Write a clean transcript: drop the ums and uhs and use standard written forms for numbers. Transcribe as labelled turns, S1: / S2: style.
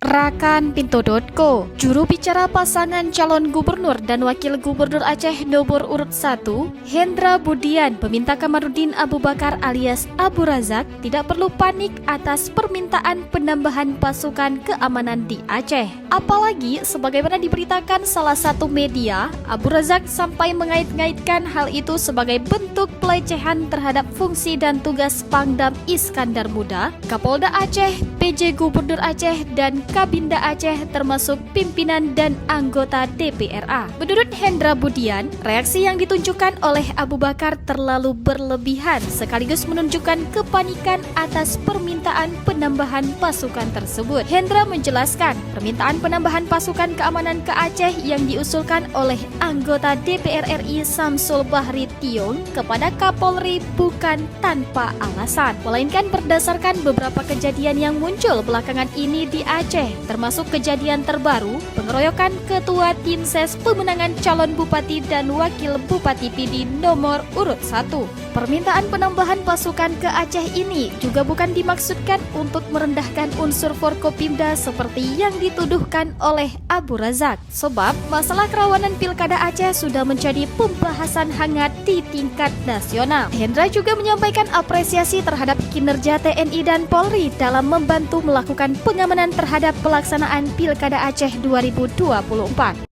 S1: Rakan.Pinto.co, juru bicara pasangan calon gubernur dan wakil gubernur Aceh nomor urut 1, Hendra Budian, meminta Kamarudin Abu Bakar alias Abu Razak tidak perlu panik atas permintaan penambahan pasukan keamanan di Aceh. Apalagi sebagaimana diberitakan salah satu media, Abu Razak sampai mengait-ngaitkan hal itu sebagai bentuk pelecehan terhadap fungsi dan tugas Pangdam Iskandar Muda, Kapolda Aceh, PJ Gubernur Aceh, dan Kabinda Aceh termasuk pimpinan dan anggota DPRA. Menurut Hendra Budian, reaksi yang ditunjukkan oleh Abu Bakar terlalu berlebihan sekaligus menunjukkan kepanikan atas permintaan penambahan pasukan tersebut. Hendra menjelaskan, permintaan penambahan pasukan keamanan ke Aceh yang diusulkan oleh anggota DPR RI Samsul Bahri Tiong kepada Kapolri bukan tanpa alasan, melainkan berdasarkan beberapa kejadian yang muncul belakangan ini di Aceh, termasuk kejadian terbaru pengeroyokan ketua tim ses pemenangan calon bupati dan wakil bupati PD nomor urut 1. Permintaan penambahan pasukan ke Aceh ini juga bukan dimaksudkan untuk merendahkan unsur Forkopimda seperti yang dituduhkan oleh Abu Razak, sebab masalah kerawanan Pilkada Aceh sudah menjadi pembahasan hangat di tingkat nasional. Hendra juga menyampaikan apresiasi terhadap kinerja TNI dan Polri dalam membantu melakukan pengamanan terhadap pelaksanaan Pilkada Aceh 2024.